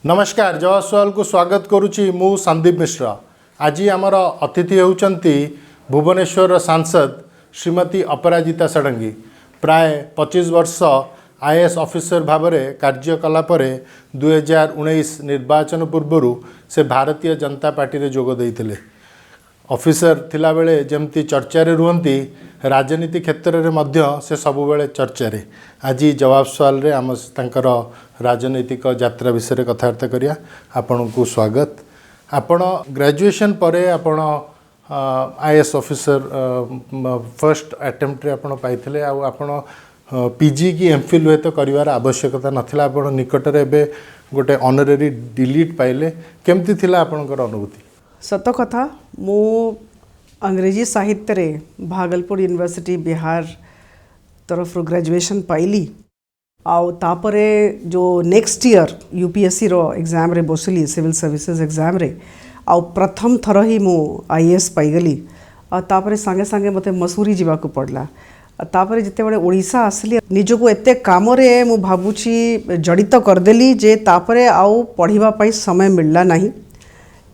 नमस्कार जवाहर सवाल को स्वागत करुच्ची मु संदीप मिश्र। आज आमर अतिथि होउचंती भुवनेश्वर सांसद श्रीमती अपराजिता षडंगी। प्राय 25 वर्ष आईएएस ऑफिसर भाव कार्य कलापर 2019 निर्वाचन पूर्व से भारतीय जनता पार्टी रे जोग देइथिले। ऑफिसर थिला बेले जमती चर्चा रे रुहंती राजनीति क्षेत्र में मध्य से सबुबले चर्चा रे। आज जवाब सवाल रे आम तांकर राजनीतिक यात्रा विषय कथबार्ता करिया। आपण को स्वागत। आपण ग्रेजुएशन परे आपण आईएएस ऑफिसर फर्स्ट अटेम्प्ट रे आपण पाइथिले आ आपण पीजी की एमफिल हुए तो करिवार आवश्यकता नथिला। आपण निकट रे बे गोटे ऑनररी डिलीट पाइले केमती थिला आपणकर अनुभूति? सत कथा मु अंग्रेजी साहित्य रे भागलपुर यूनिवर्सिटी बिहार तरफ ग्रेजुएशन पाइली। आउ तापरे जो नेक्स्ट ईयर यूपीएससी रो एग्जाम रे बसली सिविल सर्विसेज एग्जाम रे आउ प्रथम थर ही मु आईएएस पाइगली। आ तापरे संगे संगे मते मसूरी जीवा को पड़ला। तापरे जिते बड़े ओडिशा आसली निजको एते काम रे मु भाबुची जड़ित करदेली जे तापरे आउ पढ़िबा पई समय मिलला नहीं।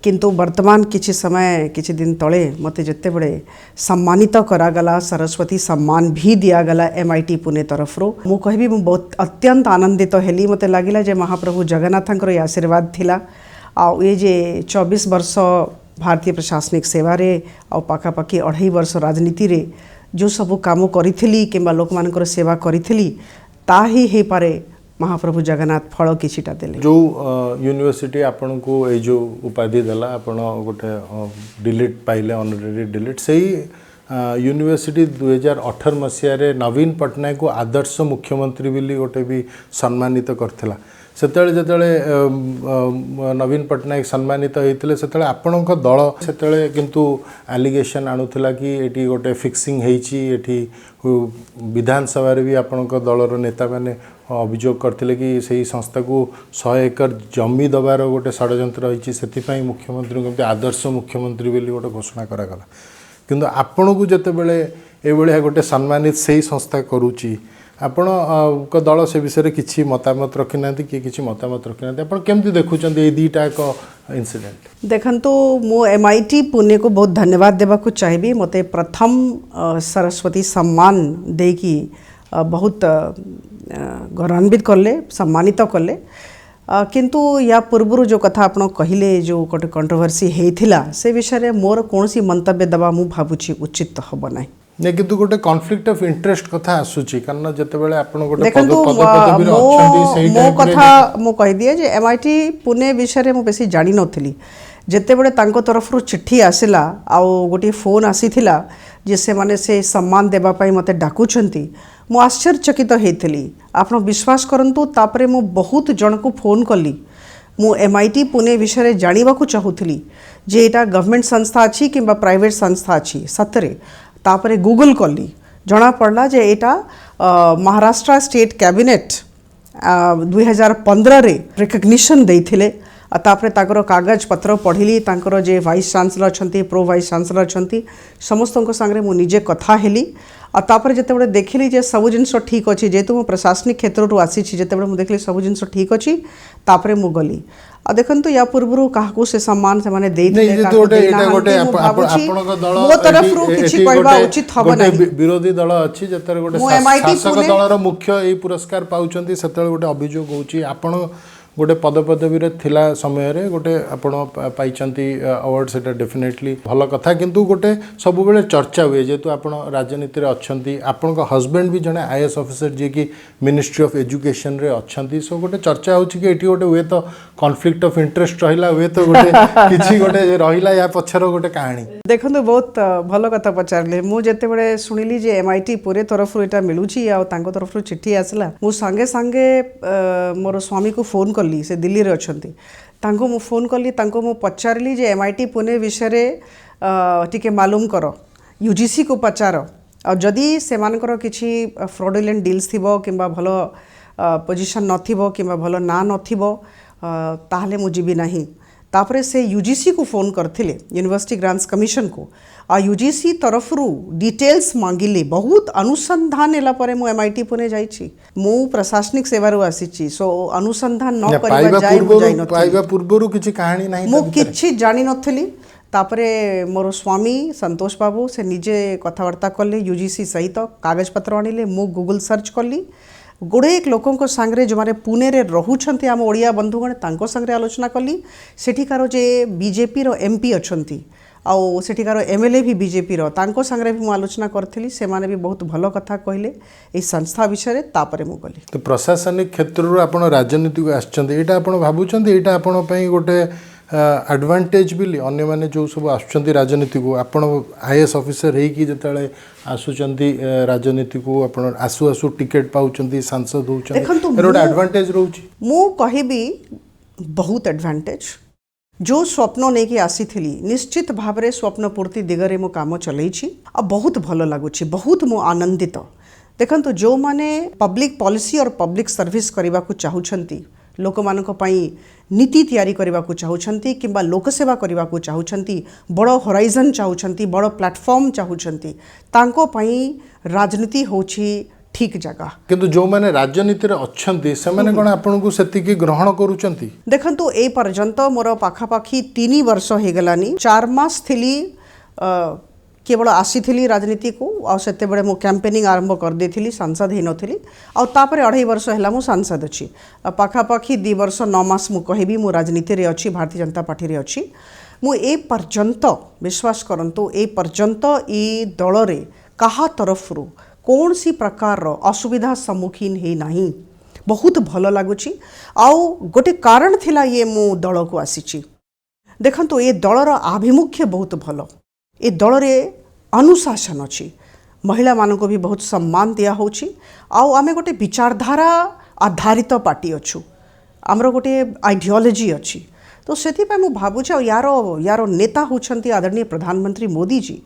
किंतु वर्तमान किछि समय किछि दिन तले मते जिते बड़े सम्मानित करागला, सरस्वती सम्मान भी दियागला एमआईटी पुणे तरफ रो। मु कहबी मु बहुत अत्यंत आनंदित हेली। मते लागिला जे महाप्रभु जगन्नाथंकर ये आशीर्वाद थिला। आ ये जे 24 वर्ष भारतीय प्रशासनिक सेवा रे आ पाखापाखि 2.5 वर्ष राजनीति रे जो सब काम करिथिली किंबा लोक मानकर सेवा करिथिली ता ही हे पारे महाप्रभु जगन्नाथ फल किछिटा देले। जो यूनिवर्सिटी आपन को ए जो उपाधि देला आपन गोटे डिलीट पाइले ऑनररी डिलीट सही यूनिवर्सिटी 2018 मसीह रे नवीन पटनायक को आदर्श मुख्यमंत्री बिली गोटे भी सम्मानित करथिला। सेतले जतले नवीन पटनायक सम्मानित होइतिले सेतले आपनक दल सेतले किंतु एलिगेशन आनुथिला कि एटी गोटे फिक्सिंग हेची एटी विधानसभा रे भी आपनक दलर नेता माने अभियोग करथिले कि सही संस्था को 100 एकड़ जमी दबार गोटे षड्यंत्र होइची सेतिपई मुख्यमंत्री को आदर्श मुख्यमंत्री बोली गोटे घोषणा करागला। किंतु आपन को जते बेले ए बेले गोटे सम्मानित सही संस्था करूची आपण को दल से विषय किछि मतामत रखि नांती कि किछि मतामत रखि नांती आपण केमति देखुचंदी ए दीटा को इंसिडेंट? देखंतु मो एमआईटी पुणे को बहुत धन्यवाद देबा को चाहिबी। मते प्रथम सरस्वती सम्मान देकी बहुत गौरवान्वित करले, सम्मानित करले। किंतु या पूर्व जो कथा आपण कहिले जो गोटे कंट्रोवर्सी हेइथिला से विषय रे मोर कोनसी मंतव्य दबा मु भाबुची उचित हबो नै। ने किंतु गोटे कॉन्फ्लिक्ट ऑफ इंटरेस्ट कथा आसुची कारण जते बेले आपण गोटे पदवी रे अछंती सही टाइम रे कथा मु कह दिए जे एमआईटी पुणे विषय रे मु बेसी जानि नथली। जेते बेले तांको तरफ रु चिट्ठी आसिला आ गोटे फोन आसीथिला जे से माने से सम्मान देबा पई मते डाकुछंती मु आश्चर्यचकित हेइथिली। आपण विश्वास करंतु तापरे मु बहुत जन को फोन कली। मु एमआईटी पुणे विषय रे जानिबा को चाहुथिली जे एटा गवर्नमेंट संस्था अछि किबा प्राइवेट संस्था अछि सतरे। तापरे गूगल कली जना पड़ला जे एटा महाराष्ट्र स्टेट कैबिनेट 2015 रे रिकग्निशन देइथिले। तापरे ताकर कागज पत्र पढ़िली तांकर जे वाइस चांसलर छंती प्रो वाइस चांसलर छंती समस्त संगे मु निजे कथा हेली। आ तापरे जते बड़े देखिली जे सब जिनस ठीक अछि जेतु मु प्रशासनिक क्षेत्र रु आसी छी जते बड़े मु देखली सब जिनस ठीक अछि तापरे मु गली। आ देखंतु या पूर्वरु काहाकू से सम्मान से माने देइ दिले का गोटे आपनक दल मो तरफ रु किछि कहबा उचित हबो नै। विरोधी दल अछि जतर गोटे शासक दलर मुख्य ए पुरस्कार पाउचंती सेतल गोटे अभियोग होउची आपण गोटे पदपदवी रे थिला समय रे गोटे आपण पाइचंती अवार्ड सेटा डेफिनेटली भल कथा। किंतु गोटे सब बेले चर्चा हुए जेतु आपण राजनीति रे अछंती आपण का हस्बैंड भी जने आईएएस ऑफिसर जे कि मिनिस्ट्री ऑफ एजुकेशन रे अछंती सो गोटे चर्चा होची कि एठी गोटे हुए तो कॉन्फ्लिक्ट ऑफ इंटरेस्ट रहिला हुए तो गोटे किछि गोटे रहिला या पछर गोटे कहानी। देखंतु बहुत भल कथा पचारले। मु जते बड़े सुनिली जे एमआईटी पुरे तरफ रु एटा मिलुची आ तांको तरफ रु चिट्ठी आसला मु संगे संगे मोर स्वामी को फोन से दिल्ली रे अछंती तांको मु फोन कली तांको मु पचारली जे एमआईटी पुणे विषय रे टिके मालूम करो यूजीसी को पचार आ जदी से मानकर किछि फ्रॉडुलेंट डील्स थिबो किंबा भलो पोजीशन नथिबो किंबा भलो ना नथिबो ताहले मु जीबी नाही। तापरे से यूजीसी को फोन करथिले यूनिवर्सिटी ग्रांट्स कमिशन को आ यूजीसी तरफरु डिटेल्स मांगिले बहुत अनुसंधान एला परे मु एमआईटी पुणे जाईछि मु प्रशासनिक सेवारु आसीछि सो अनुसंधान न करबा जाय जाय न पाइबा पूर्वरु किछि कहानी नाही मु किछि जानि नथली तापरे मोर स्वामी संतोष बाबू से निजे कथबार्ता कले यूजीसी सहित कागज पत्र आनिले मु गूगल सर्च कली गुड़े लोकों सांगे जो मैंने पुणे रे रहुछंती आम ओडिया बंधुगण तांको सांगे आलोचना कली सेठिकार जे बीजेपी रो एमपी अछंती आउ सेठिकार एमएलए भी बीजेपी रो तांको सांगे भी मु आलोचना करथिली से माने भी बहुत भलो कथा कहले ए संस्था विषय रे तापरे मु गली तो प्रशासनिक क्षेत्र रो आपण राजनीति को आछंती एटा आपण भाबुछंती एटा आपण पई गोटे एडवांटेज बिली अन्य माने जो सब आछंती राजनीति को आपण आईएएस ऑफिसर हे कि जतले आसुचंती राजनीति को आपण आसु आसु टिकट पाउचंती सांसद होउचंती एरोड एडवांटेज रहउची मु कहिबी बहुत एडवांटेज जो स्वप्न नहीं कि आसी थी निश्चित भाव में स्वप्न पूर्ति दिगरे मो काम चलैछि आ बहुत भलो लागुछि बहुत मो आनंदित देखंतु जो माने पब्लिक पॉलिसी और पब्लिक सर्विस करबा को चाहुछंती लोक मानक पई नीति तैयारी करबा को चाहुछंती किंबा लोक सेवा करबा को चाहुछंती बड़ो होराइजन चाहुछंती बड़ो प्लेटफॉर्म चाहुछंती तांको पई राजनीति होछि ठीक जगह किंतु जो माने राजनीति रे अछंती से माने कोन आपन को सेति की ग्रहण करूचंती देखंतु ए पर्यंत मोर पाखापाखी 3 वर्ष हे गलानी 4 मास थिली केवल आसी थी राजनीति को आ सेते बड़े मो कैंपेनिंग आरंभ कर देथिली सांसद हे नथिली आ तापरे 2.5 वर्ष हैला मो सांसद अछि पाखापाखी 2 वर्ष 9 मास मु कहिबी मो राजनीति रे अछि भारतीय जनता पार्टी रे अछि मु ए पर्यंत विश्वास करंतु ए पर्यंत ई दल रे कहा तरफरु कौन सी प्रकार असुविधा सम्मुखीन हे नहीं बहुत भलो लागुची आउ गोटे कारण थिला ये मु दल को आसीची देखंतु ए दलर आभिमुख्य बहुत भलो ए दल रे अनुशासन अछि महिला मान को भी बहुत सम्मान दिया होछि आउ आमे गोटे विचारधारा आधारित पार्टी अछु आमरो गोटे आइडियोलॉजी अछि तो सेति पे मु भाबुछ यारो नेता होछंती आदरणीय प्रधानमंत्री मोदी जी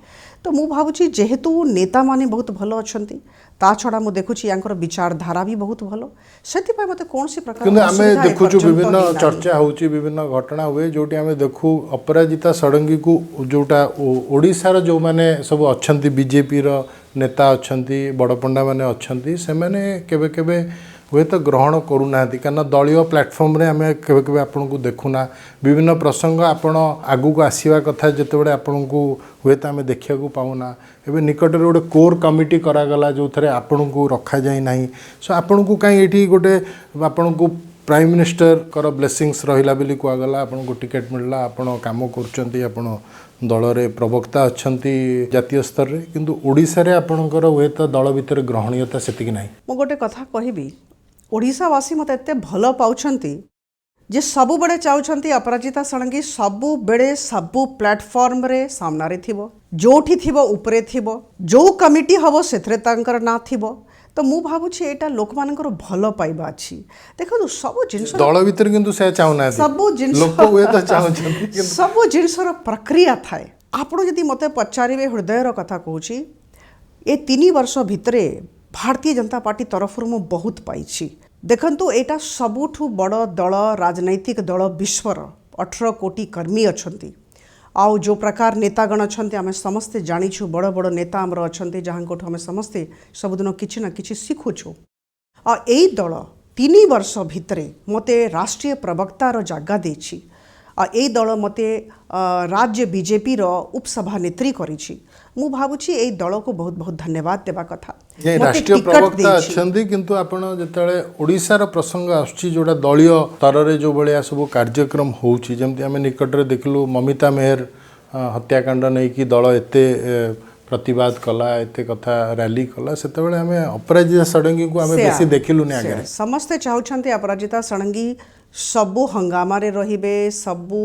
तो मु भाबुची जेहेतु नेता माने बहुत भलो अछंती ता छडा मु देखुची यांकर विचारधारा भी बहुत भलो सेति पे मते कोन सी प्रकार किंतु आमे देखुछु विभिन्न चर्चा होउची विभिन्न घटना हुए जोटी आमे देखु अपराजिता षडंगी को जोटा ओडिसा रो जो माने सब अछंती बीजेपी रो नेता अछंती बड़पंडा माने अछंती से माने केबे केबे हुए तो ग्रहण करूना कारण दलीय प्लेटफॉर्म रे आम के आपन को देखुना विभिन्न प्रसंग आपण आगु को आसवा कथा जिते आपन को हुए तो आम देखा पाऊना एवं निकट में गोटे कोर कमिटी करागला जो थे आपन को रखा जाए ना सो आपन को कहीं ये गोटे आपन को प्राइम मिनिस्टर कर ब्लेसिंग्स रहा बोली कहगला आपन को टिकेट मिलला आपन काम कर दल रे प्रवक्ता अच्छी जातीय स्तर रे किंतु ओडिशा रे आपनकर हुए तो दल भितर ग्रहणीयता सेतिक नाही मो गोटे कथा कहबी ओडिशावासी मत एत भल पाउछंती जे सबु बड़े चाहते अपराजिता षडंगी सबु बेड़े सबु प्लेटफॉर्म रे सामना रे थिबो जोठी थिबो उपरे थिबो जो कमिटी हबो सेथरे तांकर ना थिबो तो मु भाबुछि एटा लोक मानकर भल पाइबा अछि देखो सबु जिंस दल भितर किंतु से चाहुना सबु जिंस लोक हुए तो चाहुछंती सबु जिंसर प्रक्रिया थाए आपण यदि मते पचारिबे हृदयर कथा कहूछि ए 3 वर्ष भितरे भारतीय जनता पार्टी तरफ मु बहुत पाइछि देखंतु एटा सबुठु बड़ दल राजनैतिक दल विश्वर 18 कोटी कर्मी अछंती आउ जो प्रकार नेतागण अछंती आमे समस्ते जानिछु बड़ बड़ नेता हमर अछंती जहां कोठ हमें समस्ते सबदिन किछि ना किछि सिखुछु आ एई दल 3 वर्ष भितरे मते राष्ट्रीय प्रवक्ता रो जागा देछि आ एई दल मते राज्य बीजेपी रो उपसभानेत्री करिछि मु भाबुछि एई दल को बहुत बहुत धन्यवाद देबा कथा राष्ट्रीय प्रवक्ता अछंती किंतु आपण जतले ओडिसा रो प्रसंग आछि जोडा दलीय स्तर रे जो बलिया सब कार्यक्रम होउछि जेमति हमें निकट रे देखलु ममिता मेहर हत्याकांड नै कि दल एते प्रतिवाद कला एते कथा रैली कला सेते बेले हमें अपराजिता षडंगी को हमें बेसी देखिलु नै आगे समस्त चाहुछंती अपराजिता षडंगी सबु हंगामा रे रहिबे सबु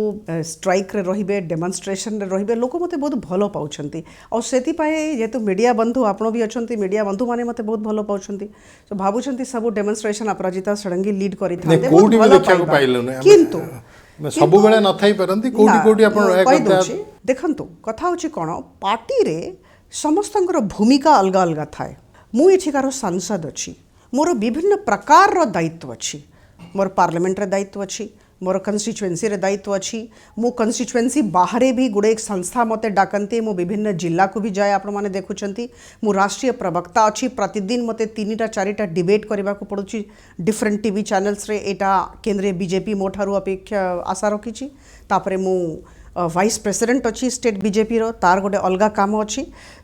स्ट्राइक रे रहिबे डेमोन्स्ट्रेशन रे रहिबे लोक मते बहुत भलो पाउछंती और सेति पाए जेतु मीडिया बंधु आपण भी अछंती मीडिया बंधु माने मते बहुत भलो पाउछंती तो भाबुछंती सबु डेमोन्स्ट्रेशन अपराजिता षडंगी लीड करि थाते कोडी भी देखा को पाइलो नै किंतु सबु बेले न थाई परंती कोडी कोडी आपण रहे कथा देखंतु कथा होची कोन पार्टी रे समस्तंकर भूमिका अलग अलग थाए मु एठिकार सांसद अछि मोर विभिन्न प्रकार रो दायित्व अछि मोर पार्लियामेंट रे दायित्व अछि मोर कन्स्टिट्युएन्सी रे दायित्व अच्छी मो कन्स्टिट्युएन्सी बाहर भी गुड़े एक संस्था मते डाकंती मो विभिन्न जिला को भी जाए आपण माने देखुचंती मो राष्ट्रीय प्रवक्ता अच्छी प्रतिदिन मते 3टा 4टा डिबेट करबा को पड़ुची डिफरेंट टीवी चैनल्स रे एटा केंद्रीय बीजेपी मो ठारू अपेक्षा आशा रखिची तापरे मो वाइस प्रेसिडेंट अच्छी स्टेट बीजेपी रो तार गोटे अलग काम अच्छी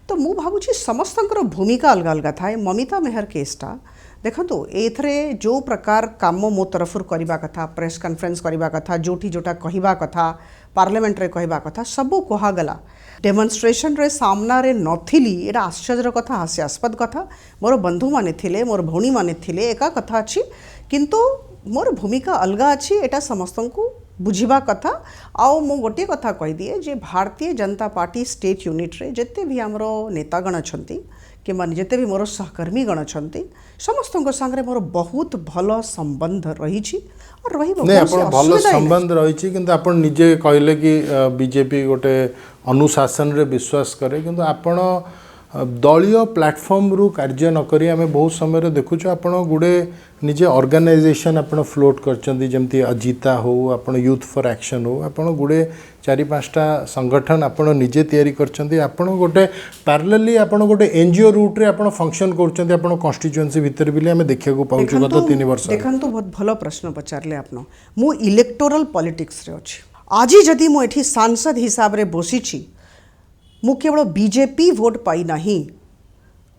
तो मु भावुची समस्तंकर भूमिका अलग अलग थाए ममिता मेहर केसटा देखो एथरे जो प्रकार काम मो तरफ करवा कथा प्रेस कॉन्फ्रेंस करवा कथा जोठी जोटा कहवा कथा पार्लियामेंट रे कहवा कथा सबू कहगला डेमोन्स्ट्रेशन रे सामना रे नथिली एटा आश्चर्य कथा हास्यास्पद कथा मोर बंधु माने थिले मोर भौणी माने थिले एका कथा अच्छी किंतु मोर भूमिका अलग अच्छी एटा समस्तंकु बुझिबा कथा आउ मु गोटे कथा कह दिए जे Bharatiya Janata party state unit रे जिते भी आमर नेतागण अछंती कि जिते भी मोर सहकर्मीगण अछंती समस्तଙ୍କ संगे मोर बहुत भल संबंध रही और रहिबो नहीं आपण भल संबंध रही किंतु आपण निजे कहले कि बीजेपी गोटे अनुशासन रे विश्वास करे किंतु आपण दलीय प्लेटफॉर्म रु कार्य न करी आमे बहुत समय देखुछु आपण गुडे निजे ऑर्गेनाइजेशन आपण फ्लोट करचंदी जेमती अजिता हो आपण यूथ फॉर एक्शन हो आपण गुडे 4-5टा संगठन आपण निजे तयारी करचंदी आपण गोटे पैरेलली आपण गोटे एनजीओ रूट रे आपण फंक्शन करचंदी आपण कॉन्स्टिट्यूएंसी भीतर बिले आमे देखिया को पाउछु गत 3 वर्ष देखंतु बहुत भलो प्रश्न पचारले आपण मु इलेक्टोरल पॉलिटिक्स रे अछि आजि जदि मु एठी सांसद हिसाब रे बसिछि मु केवल बीजेपी वोट पाई नहीं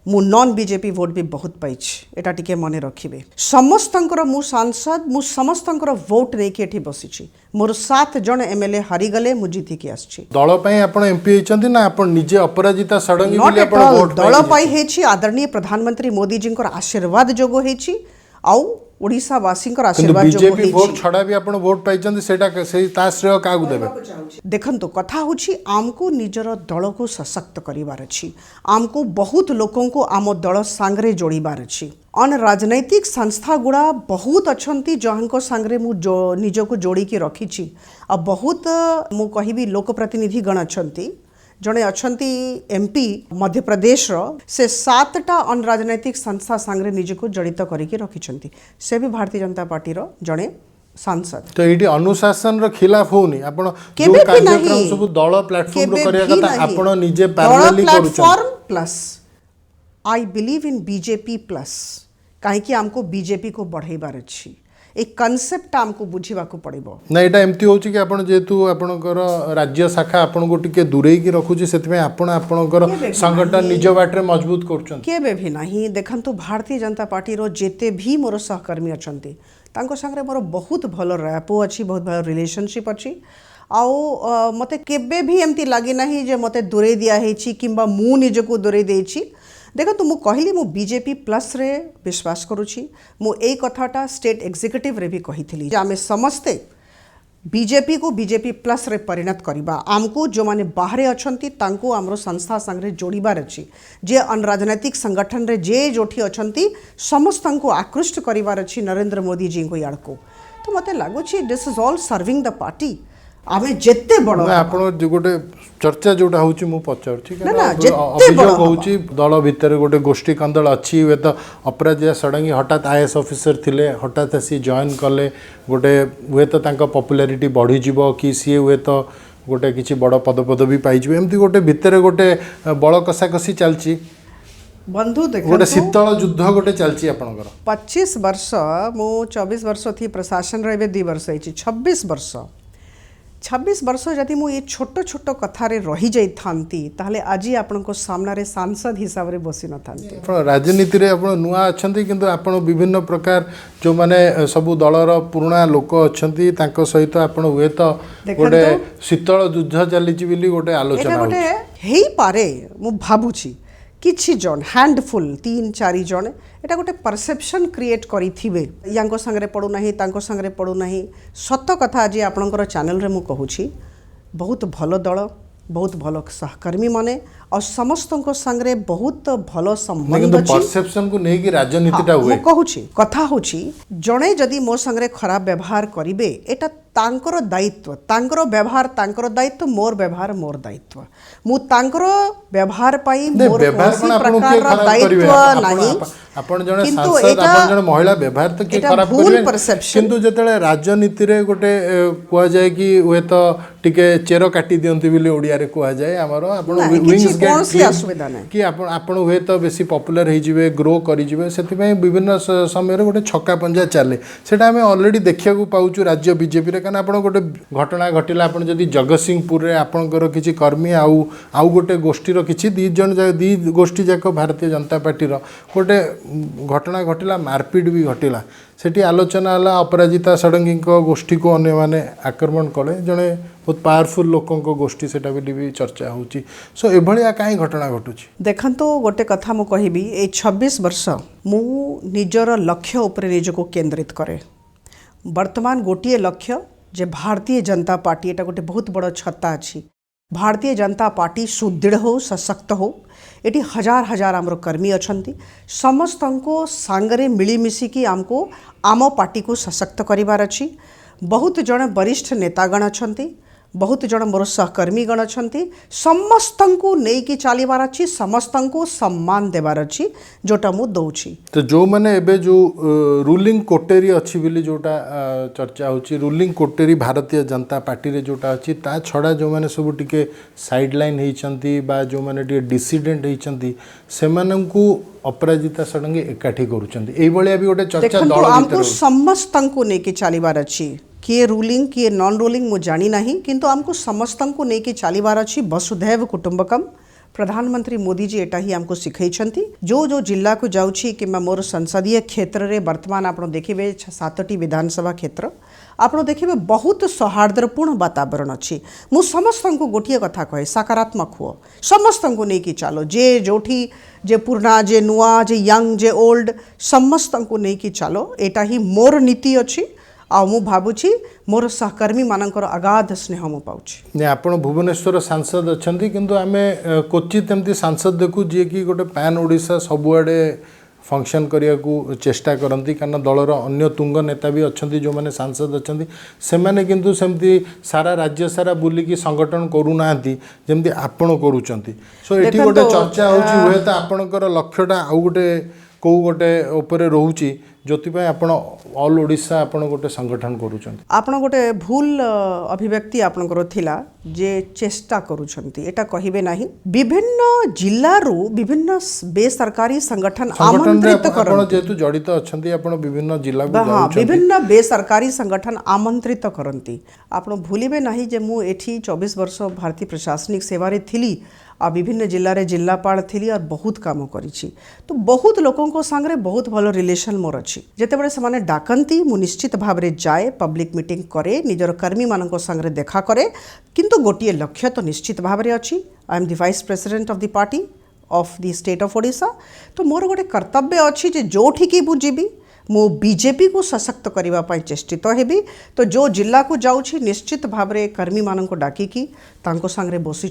मु नॉन बीजेपी वोट भी बहुत पाइछि एटा टिके मने रखिबे समस्तंकर मु सांसद मु समस्तंकर वोट लेके एठी बसिछि मोर 7 जन एमएलए हारी गले मु जीति के आछि दल पई आपण एमपी हेचंती ना आपण निजे अपराजिता सडंगी बिले आपण वोट दल पई हेछि आदरणीय प्रधानमंत्री मोदी जींकर आशीर्वाद जोगो हेछि आउ ओडिसा वासींकर आशीर्वाद जोगो हेछि बीजेपी वोट छडा भी आपण वोट पाइचंती सेटा सेही ता श्रेय कागु देबे देखंतु कथा होछि आमको निजर दल को सशक्त करिवार अछि आमको बहुत लोकों को आम दल सांगरे जोड़ीबार अछि अन राजनैतिक संस्था गुड़ा बहुत अछंती जहांको सांगरे मु निजको जोड़ी के रखिछि आ बहुत मु कहिबी लोक प्रतिनिधि गण अछंती जड़े अछंती एमपी मध्य प्रदेश रो से 7टा अन राजनैतिक संस्था सांगरे निजको जड़ित करिके रखिछंती से भी भारतीय जनता पार्टी रो जड़े सांसद तो एटी अनुशासन रो खिलाफ होनी आपण जो कार्यक्रम सब दल प्लेटफॉर्म रो करिया कथा आपण निजे पैरेलली करूछ platform plus I believe in BJP plus काहे कि हमको बीजेपी को बढ़ाइबार अछि एक कांसेप्ट हमको बुझिबा को पड़िबो ना एटा एम्ति होची कि आपण जेतु आपणकर राज्य शाखा आपण को टिके दूरेई की रखुची सेतमे आपण आपणकर संगठन निज बाटरे मजबूत करछन केबे भी नहीं देखंतु भारतीय जनता पार्टी रो जेते भी मोर सहकर्मी अछंती तांको संगे मोर बहुत भलो रैपो अछि बहुत भलो रिलेशनशिप अछि आओ मते केबे भी एम्ति लागी नहीं जे मते दूरे दिया हेछि किंबा मु निजको दूरे देछि देखो तो मु कहली मु बीजेपी प्लस रे विश्वास करूची मु ए कथाटा स्टेट एग्जीक्यूटिव रे भी कहिथिली आमे समस्ते बीजेपी को बीजेपी प्लस रे परिणत करिबा आमको जो माने बाहरे अछंती तांको हमरो संस्था संगे जोड़ीबार अछि जे अन राजनैतिक संगठन रे जे जोठी अछंती समस्तंको आकृष्ट करिबार अछि नरेंद्र मोदी जी को याडको तो मते लागुची this is all serving the party आमे जेते बड़ आपण जो गोटे चर्चा जोटा होची मु पचारछि अभियोग होची दल भितर गोटे गोष्ठी कंदल अछि वे तो अपराजिया सडंगी हठात आईएएस ऑफिसर थिले हठात आसी जॉइन कले गोटे वे तो तांका पॉपुलैरिटी बढ़ी जिवो कि सी वे तो गोटे किछि बड़ पदपदवी पाइ जिवो एमती गोटे भितर गोटे बळ कसाकसी चलछि बंधु देखो गोटे शीतल युद्ध गोटे चलछि आपनकर 25 वर्ष मु 24 वर्ष थी प्रशासन रे 2 वर्ष होइछि 26 वर्ष जदि मु ये छोट छोट कथारे रही जाई थांती ताहले आजी आपनको सामना रे सांसद हिसाब रे बसी न थांती राजनीति रे आपण नुआ अछंती किंतु आपण विभिन्न प्रकार जो माने सब दलर पुराना लोक अछंती तांको सहित आपण हुए तो गोटे शीतल युद्ध चलीची बिली गोटे आलोचना गोटे हेई पारे मु भाबुची किछि जन हैंडफुल 3-4 जन एटा गोटे परसेप्शन क्रिएट करिथिबे यांको संगे पडु नाही तांको संगे पडु नाही सत्य कथा आज आपणकर चैनल रे मु कहूची बहुत भलो दल बहुत भलो सहकर्मी माने और समस्तको संगे बहुत भलो संबंध अछि परसेप्शन को नै कि राजनीतिटा हुए मु कहूची कथा होची जणे जदी मो संगे खराब व्यवहार करिवे एटा तांकर दायित्व तांकर व्यवहार तांकर दायित्व मोर व्यवहार मोर दायित्व मु तांकर व्यवहार पाई मोर व्यवहार कोनसी पण आपण प्रकार के खराब दायित्व करिवे नाही आपण जने किंतु सांसद एटा- आपण जने महिला व्यवहार तो के एटा खराब भूल करिवे perception। किंतु जेतले राजनीति रे गोटे कुआ जाय कि वे तो टिके चेर काटी दियंती बिली ओडिया रे कुआ जाय हमरो आपण नाही, विंग्स किछि गेट कोनसी असुविधा नाही। कि आपण हुए तो बेसी पॉपुलर हो जिवे ग्रो करि जिवे सेति पय विभिन्न समय रे गोटे छक्का पंजा चले सेटा हमें ऑलरेडी देखिया को पाउछु राज्य बीजेपी रे कारण आपण गोटे घटना घटिला आपण जदी जगतसिंहपुर रे आपणकर किछि कर्मी आउ गोटे गोष्ठी रो किछि दी गोष्ठी जाक भारतीय जनता पार्टी रो गोटे घटना घटिला मारपीट भी घटिला सेठी आलोचना हला अपराजिता षडंगी गोष्ठी को अन्य माने आक्रमण कले जड़े बहुत पावरफुल लोकों गोष्ठी सेटा भी चर्चा होची सो एभलिया काई घटना घटुची देखंतु गोटे कथा मु कहबी ए 26 वर्ष मु निजर लक्ष्य उपरे निजको केंद्रित करे वर्तमान गोटिए लक्ष्य जे भारतीय जनता पार्टी एटा गोटे बहुत बड़ छत्ता अछि भारतीय जनता पार्टी सुदृढ़ हो सशक्त हो एटी हजार हजार आमर कर्मी अछंती समस्तंको सांगरे मिलीमिशिकी आमको आम पार्टी को सशक्त करिवार अछि बहुत जन वरिष्ठ नेतागण अछंती बहुत जन मोर सहकर्मीगण अछंती समस्तंको नेकी चलिबार अछि समस्तंको सम्मान देबार अछि जोटा मु दउछि तो जो माने एबे जो रूलिंग कोटेरी अच्छी बिली जोटा चर्चा होची रूलिंग कोटेरी भारतीय जनता पार्टी रे जोटा अच्छी ता छड़ा जो माने सब टिके साइडलाइन हेइचंती बा जो माने टिके डिसिडेंट हेइचंती सेमानंकु अपराजिता षडंगी एकाठी करूचंती एई भलिया भी गोटे चर्चा देखंतु दल आमको भीतर समस्तंको नेकी चलिबार अछि किए रूलिंग किए नॉन रूलिंग मु जानी नहीं किंतु आमको समस्तंको नेकी चलिबार अछि वसुधैव कुटुंबकम प्रधानमंत्री मोदी जी एटा ही आमको सिखैछंती जो जिला को जाउछि किंबा मोर संसदीय क्षेत्र रे वर्तमान आपण देखिबे 7टी विधानसभा क्षेत्र आपण देखिबे बहुत सौहार्दपूर्ण वातावरण अछि मु समस्तंको गोटिए कथा कहे सकारात्मक हो समस्तंको नेकी चलो जे जोठी जे पुराना जे नुआ जे यंग जे ओल्ड समस्तंको नेकी चलो एटा ही मोर नीति अछि आ मु भाबुछि मोर सहकर्मी मानकर अगाध स्नेह मु पाउछि ने आपण भुवनेश्वर सांसद अछंती किंतु आमे कोचित एमती सांसद देखु जे कि गोटे पैन ओडिशा सबुआडे फंक्शन करिया को चेष्टा करती कारण दलर अन्य तुंग नेता भी अच्छी जो मैंने सांसद अच्छा से मैंने किंतु सेमती सारा राज्य सारा बुलिकी संगठन करूना जमती आपण करूचंती सो एठी गोटे चर्चा होची हुए तो आपणकर लक्ष्यटा आउ गोटे कौ गोटे उपरे रोची जोतिपाई आपण ऑल ओडिशा आपण गोटे संगठन करूचंती आपण गोटे भूल अभिव्यक्ति आपणकर थिला जे चेष्टा करूचंती एटा कहिबे नाही विभिन्न जिल्ला रु विभिन्न बेसरकारी संगठन आमंत्रित करन आपण जेतु जडित अछंती आपण विभिन्न जिल्ला को हाँ विभिन्न बेसरकारी संगठन आमंत्रित करती आपण भूलिबे नाही जे मु एठी 24 वर्ष भारतीय प्रशासनिक सेवा रे थिली आ विभिन्न जिल्ला रे जिल्लापाल थिली और बहुत काम करिछि तो बहुत लोकों को संगे बहुत भलो रिलेशन मोर अछि जेतेबेले से माने डाकंती मु निश्चित भाव रे जाए पब्लिक मीटिंग करे निजर कर्मी मानक संगे देखा करे किंतु गोटिए लक्ष्य तो निश्चित भाव रे अछि I am the vice president of the party of the state of Odisha तो मोर गोटे कर्तव्य अछि जे जोठी की बुझीबी मो बीजेपी को सशक्त करने पाई चेष्टित हेबी तो जो जिला को जाऊँगी निश्चित भाव में कर्मी मान डाकिकी सांगे बसी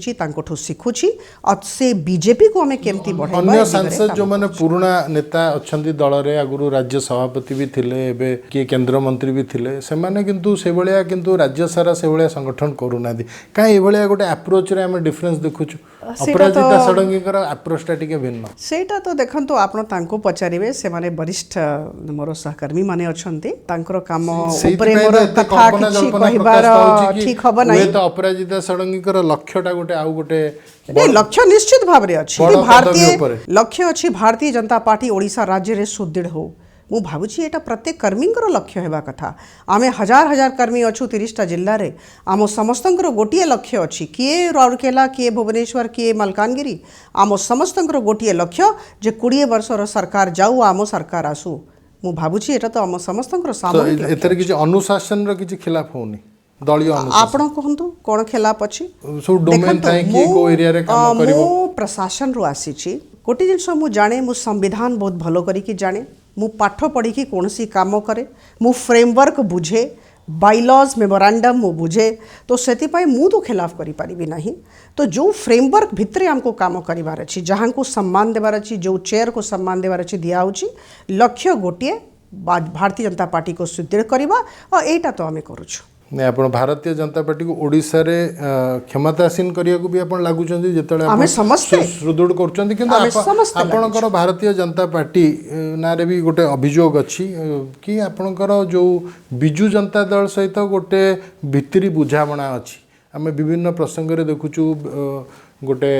शिखुची और से बीजेपी को आम केमती अन्य सांसद जो माने पुराना नेता अच्छा दल रे आगुरु राज्य सभापति भी थिले एबे किए केंद्र मंत्री भी थिले से माने किंतु से भलिया किंतु राज्य सारा से भलिया संगठन करूना कहीं ए भलिया गोटे अप्रोच रे आमे डिफरेंस देखुछु अपराजिता षडंगी अप्रोचटा टिके भिन्न सेटा तो देखंतु आपण तांको पचारिबे से माने वरिष्ठ मोर सहकर्मी माने अछंती तांकर काम ऊपर मोर कथा किछि कहिबार ठीक हबो नै तो अपराजिता षडंगी लक्ष्यटा गोटे आउ गोटे लक्ष्य निश्चित भाव रे अछि भारतीय लक्ष्य अछि भारतीय जनता पार्टी ओडिशा राज्य रे सुदृढ़ हो मु भाबुछि एटा प्रत्येक कर्मींकर लक्ष्य हेबा कथा आमे हजार हजार कर्मी अछु 30टा जिल्ला रे आम समस्तंकर गोटिए लक्ष्य अछि किए राउरकेला किए भुवनेश्वर किए मलकानगिरी आम समस्तंकर गोटिए लक्ष्य जे 20 वर्षर सरकार जाऊ आम सरकार आसु मु भाबुछि एटा तो आम समस्तंकर सामूहिक एतर किछि अनुशासन र किछि खिलाफ होनी दलीय आपण कहंतु कोन खिलाफ अछि सो डोमेन थाई कि को एरिया रे काम करिवो मो प्रशासन रो आसीछि गोटे जिनस मु जाने मु संविधान बहुत भलो करी कि जाने मु पाठ पढ़ी कि कोनसी काम करे मु फ्रेमवर्क बुझे बाइलॉज मेमोरांडम मु बुझे तो सेतिपाई मु तो खिलाफ करि पारिबि नाही तो जो फ्रेमवर्क भितरे हमको काम करिवार अछि जहां को सम्मान देवार अछि जो चेयर को सम्मान देवार अछि दिया होछि लक्ष्य गोटिए भारतीय जनता पार्टी को सुदृढ़ करवा और एटा तो आमे करूछु नहीं आप भारतीय जनता पार्टी को ओडिशा रे क्षमतासीन करिया को भी आपण लागुचंदी जेतले आमे समस्ते सुदृढ़ करचंदी किंतु आपणकर भारतीय जनता पार्टी नारे भी गोटे अभियोग अच्छी कि आपणकर जो बिजु जनता दल सहित गोटे भितरी बुझामणा अच्छी आमे विभिन्न प्रसंग रे देखुचु गोटे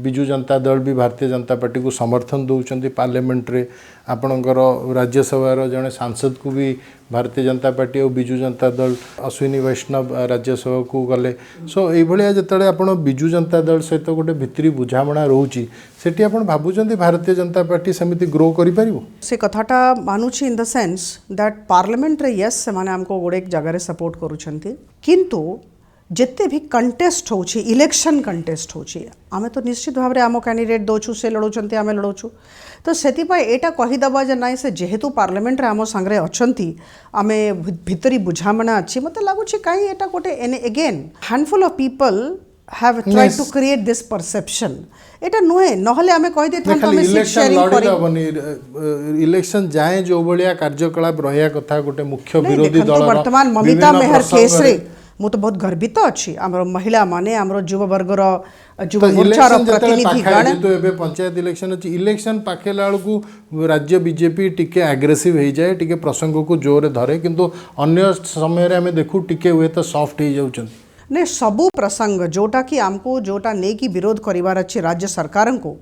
बिजु जनता दल भी भारतीय जनता पार्टी को समर्थन दौरान पार्लियामेंट रे आपणकर राज्यसभा जड़े सांसद को भी भारतीय जनता पार्टी और बिजु जनता दल अश्विनी वैष्णव राज्यसभा को गले सो ये जिते आप बिजु जनता दल सहित गोटे भितरी बुझामणा रोची सेठी आप भावुं भारतीय जनता पार्टी सेमती ग्रो कर से कथाटा मानुची in the sense that parliament रे यस से माने हमको गोटे जगह सपोर्ट करूछंती किंतु जिते भी कंटेस्ट होची इलेक्शन कंटेस्ट होची आमे तो निश्चित भाव आम कैंडिडेट दौचु से लड़ौंट आम लड़ौचु तो से एटा कहीदबा जे नाई से जेहेतु पार्लियामेंट रे आम सांगे अच्छी आमे भितरी बुझामणा अच्छी मत लगुच कहीं एटा गोटे again handful of people have tried to create this perception एटा नुहे नहले आमे कहि देथां तो मैं सीट शेयरिंग करी इलेक्शन जाए जो बलिया कार्यकलाप रहिया कथा गोटे मुख्य विरोधी दल वर्तमान ममिता मेहर केस रे मु तो बहुत गर्वित अच्छी आमर महिला माने आमर युव वर्गर युव मोर्चार प्रतिनिधि गण तो एबे पंचायत इलेक्शन अछि इलेक्शन पाखेला को राज्य बीजेपी टिके एग्रेसिव हो जाए टिके प्रसंग को जोरे धरे किंतु अन्य समय रे हमें देखु टिके हुए तो सॉफ्ट हो जाउछन ने सबू प्रसंग जोटा कि आमको जोटा नहीं कि विरोध करिवार अच्छी राज्य सरकार को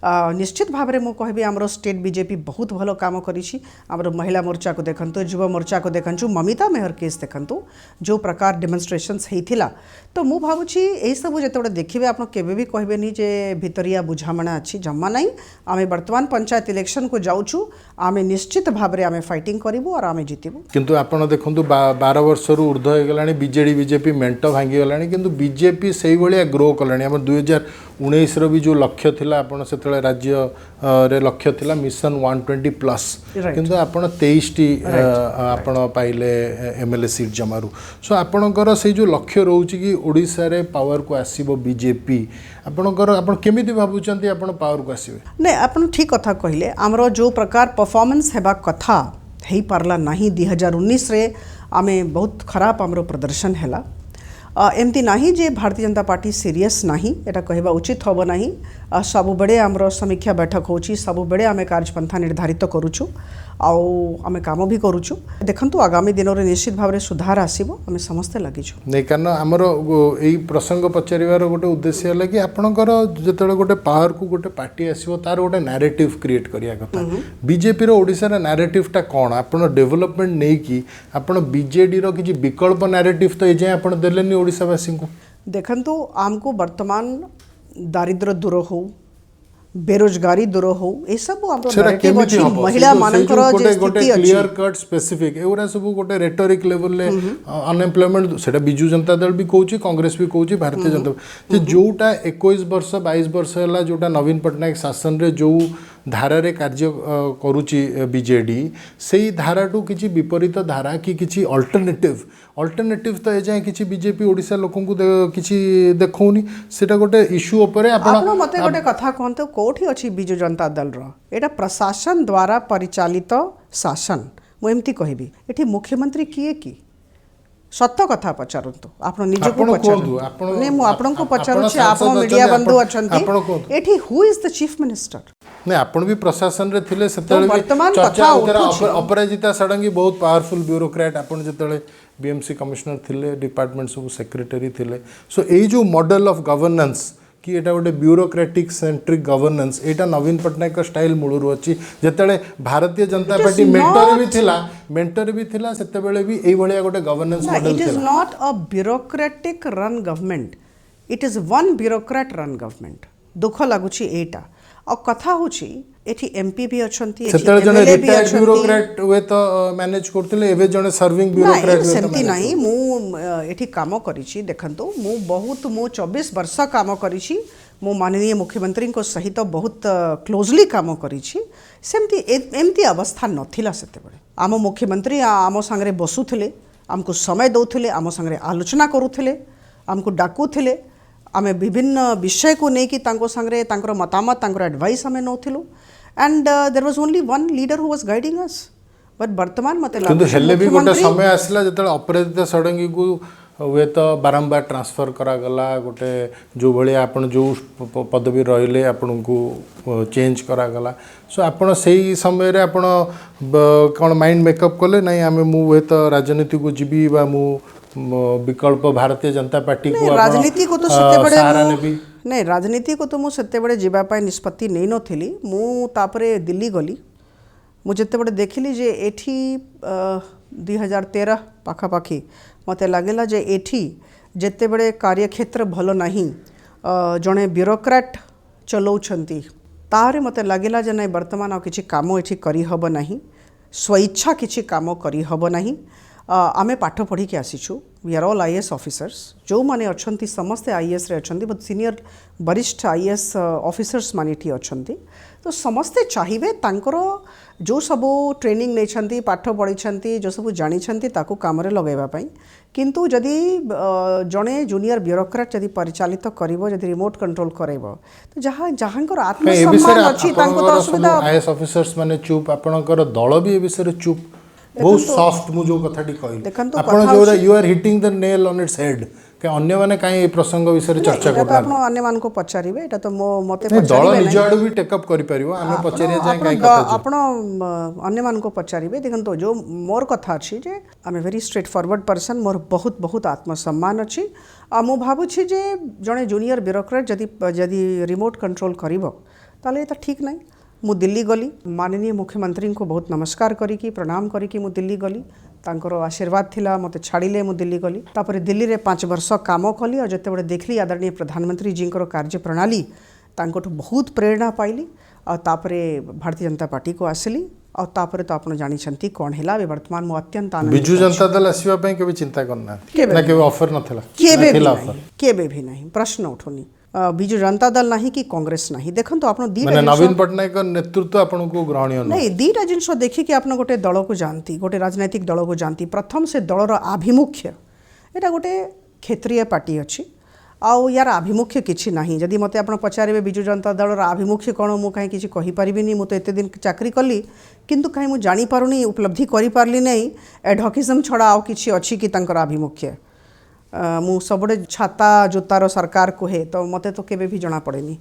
निश्चित भाव में मुझे कहबी आमर स्टेट बीजेपी बहुत भल काम करिछि आमर महिला मोर्चा को देखंतु युवा मोर्चा को देखंतु ममिता मेहर केस देखंतु जो प्रकार डेमोन्स्ट्रेशंस होइथिला तो मु भावुछि एही सब जेतोडे देखिबे आपण केबे भी कहबेनी जे भितरिया बुझामणा अछि जम्मा नाही आमे वर्तमान पंचायत इलेक्शन को जाउछु आमे निश्चित भाव में आमे फाइटिंग करिवु और आमे जितिबु किंतु आपण देखंतु 12 वर्ष रु ऊर्ध्व हो गलानी बीजेडी बीजेपी मेंट भांगी गलानी किंतु बीजेपी सेही भलिया ग्रो कलानी हम 2019 रो भी जो लक्ष्य थिला आपण सेतले राज्य रे लक्ष्य थिला मिशन 120+ किंतु आपण 23 टी आपण पाइले एमएलए सीट जमारू सो आपणकर से जो लक्ष्य रोची कि ओडिसा रे पावर को आसीबो बीजेपी आपणकर आपण केमिति भाबुचंती आपण पावर को आसीबे नै आपण ठीक कथा कहिले हमरो जो प्रकार परफॉर्मेंस हेबा कथा हेई पारला नाही 2019 रे आमे बहुत खराब हमरो प्रदर्शन हैला एमती नाही जे भारतीय जनता पार्टी सीरियस नाही एटा कहबा उचित होबो नाही सबु बेडे हमरो समीक्षा बैठक होची सबु बेडे आमे कार्यपंथा निर्धारित करूछु आउ आमे काम भी करूछु देखंतु आगामी दिन रे निश्चित भाव रे सुधार आसीबो आमे समस्त लागिछु नै कारण हमरो एई प्रसंग पचारिवार गोटे उद्देश्य हला कि आपणकर जेतले गोटे पावर को गोटे पार्टी आसीबो तार गोटे नैरेटिव क्रिएट करिया कथा बीजेपी रो ओडिसा रा नैरेटिव टा कोन आपण डेवलपमेंट नै कि आपण बीजेडी रो किछि विकल्प नैरेटिव तो ए जे आपण देलेनी ओडिसावासी को देखंतु आमको वर्तमान दारिद्र्य दूर हो बेरोजगारी दूर हो ए सब महिला मानकर जे स्थिति अछि क्लियर कट स्पेसिफिक एउरा सब गोटे रेटोरिक लेवल ले अनएम्प्लॉयमेंट सेटा बिजू जनता दल भी कहूची कांग्रेस भी कहूची भारतीय जनता जे जोटा 21 वर्ष 22 वर्ष हला जोटा नवीन पटनायक शासन रे जो धारा रे कार्य करूची बीजेडी सेही धारा टू किछि विपरीत धारा कि किछि अल्टरनेटिव तो ए जाय किछि बीजेपी ओडिसा लोकन को किछि देखौनी सेटा गोटे इश्यू ऊपर आपण मते गोटे कथा कहंतो कोठी अछि बिजू जनता दल रो एटा प्रशासन द्वारा परिचालित शासन मु एमती कहबी एठी मुख्यमंत्री किए की सत्य कथा पचारंतु आपण निज को पचारंतु आपण ने मु आपण को पचारुछि आपण मीडिया बंधु अछंती एठी who is the chief minister नहीं आपण भी प्रशासन रे थिले सेतले चर्चा अपराजिता षडंगी बहुत पावरफुल ब्यूरोक्रेट आपण जेतले बीएमसी कमिश्नर थिले डिपार्टमेंट सब सेक्रेटरी थिले सो एई जो मॉडल ऑफ गवर्नेंस कि एटा गोटे ब्यूरोक्रेटिक सेंट्रिक गवर्नेंस एटा नवीन पटनायक स्टाइल मूलरू अछि जेतले भारतीय जनता पार्टी मेंटर भी थिला सेते बेले भी एई भलिया गोटे गवर्नेंस मॉडल थिला it is not a bureaucratic run government it is one bureaucrat run government दुख लागुछि एटा और कथा होछि एठी एमपी भी अछंती सेते जने रिटायर्ड ब्यूरोक्रेट वे तो मैनेज करथिले एवे जने सर्विंग ब्यूरोक्रेट वे सेमती नाही मु एठी काम करिछि देखंतु मु 24 वर्ष काम करिछि मु माननीय मुख्यमंत्री को सहित बहुत क्लोजली काम करिछि सेमती एमती अवस्था नथिला सेते बेले आम मुख्यमंत्री आम संगे बसुथिले हमको समय दउथिले आम संगे आलोचना करूथिले हमको डाकुथिले आमे विभिन्न विषय को नहीं कि तांको संगे तांकर मतामत तांकर एडवाइस हमें नौथिलु and there was only one leader who was guiding us but वर्तमान मते किंतु लाଗୁଛି हेले भी गोटे मुख्यमंत्री समय आसला जतले अपराजिता षडंगी को हुए तो बारंबार ट्रांसफर करागला गोटे जो भाई आपण जो पदवी रहिले आपण को चेंज करागला सो आपण से समय रे आपण कौन माइंड मेकअप कले नहीं आम मुझे तो राजनीति को जीवी बा मु विकल्प भारतीय जनता पार्टी को नहीं, आपण, राजनीति को तो सेते सहारा बड़े नेबी नहीं राजनीति को तो मु सेते बड़े जीवा पाए निष्पत्ति नहीं नथिली मु तापरे दिल्ली गली मु जेते बड़े देखिली जे एठी 2013 पाखापाखि मते लागेला जे एठी जेते बड़े कार्यक्षेत्र भलो नहीं जड़े ब्यूरोक्राट चलाउछंती तारे मते लागेला जे नहीं वर्तमान आ किछि काम एठी करी हबो नहीं स्वेच्छा किछि काम करी हबो नहीं आमे पाठ पढ़ी के आसीछु we are all IAS officers जो माने अछंती समस्त आईएएस रे अछंती बहुत सीनियर वरिष्ठ आईएएस ऑफिसर्स माने ठी अछंती तो समस्ते चाहिए तांकर जो सब ट्रेनिंग नहीं छंती पाठ पढ़ी छंती जो सब जानी छंती ताकू काम रे लगेबा पई किंतु जदि जड़े जूनियर ब्यूरोक्रेट जदि परिचालित करिवो जदि रिमोट कंट्रोल करैबो तो जहाँ जहाँकर आत्मसम्मान अछि तांको तो असुविधा आईएएस ऑफिसर्स माने चुप आपणकर दल भी ए विषय चुप बहुत सॉफ्ट मु जो कथाटी कहली आपण जो you are hitting the nail on its head के अन्य माने काई प्रसंग विषय चर्चा करबा आपण अन्य मान को पचारिबे एटा तो मते दल पचारिबे निज आडू भी टेकअप करि परिबो आमे पचारिया जाय काई कथा आपण अन्य मान को पचारिबे देखंतो जो मोर कथा अछि जे I am very straightforward person मोर बहुत बहुत आत्मसम्मान अछि आ मु भाबु छी जे जणे जूनियर ब्यूरोक्रेट जदि रिमोट कंट्रोल करिवो ताले एटा ठीक नाही मु दिल्ली गली माननीय मुख्यमंत्री को बहुत नमस्कार करी प्रणाम करी मु दिल्ली गली तांकर आशीर्वाद थिला मते छाड़िले मु दिल्ली गली तापर दिल्ली रे 5 वर्ष काम कली और जते बड़े देखली आदरणीय प्रधानमंत्री जी कार्य प्रणाली तांकोठु बहुत प्रेरणा पाइली और तापरे भारतीय जनता पार्टी को आसली और तापरे तो आपण जानी छंती कोन हैला वर्तमान मु अत्यंत आनंद बिजू जनता दल आसीबा पई केबे चिंता करना ना केबे ऑफर नथला केबे भी नहीं प्रश्न उठुनी बिजू जनता दल नहीं कि कांग्रेस नहीं देखन तो आपण दी नवीन पटनायक नेतृत्व आपण को ग्रहणीय नहीं दीटा जिनस देखिक आप गोटे दल को जानती गोटे राजनैतिक दल को जानती प्रथम से दलर आभिमुख्य एटा गोटे क्षेत्रीय पार्टी अच्छी आउ यार आभिमुख्य किछि नहीं जदि मते आपण पचारे बिजू जनता दलर आभिमुख्य कौन मु कहीं किछि कहि परिबिनी मु तो एते दिन चाकरी कली किंतु कहीं मु जानी पारुनी उपलब्धि करि पारली नहीं एडहॉकिज्म छड़ा आउ किछि अछि कि तांकर आभिमुख्य मु सबडे छाता जोतार सरकार कहे तो मते तो केबे भी जना पड़ेनी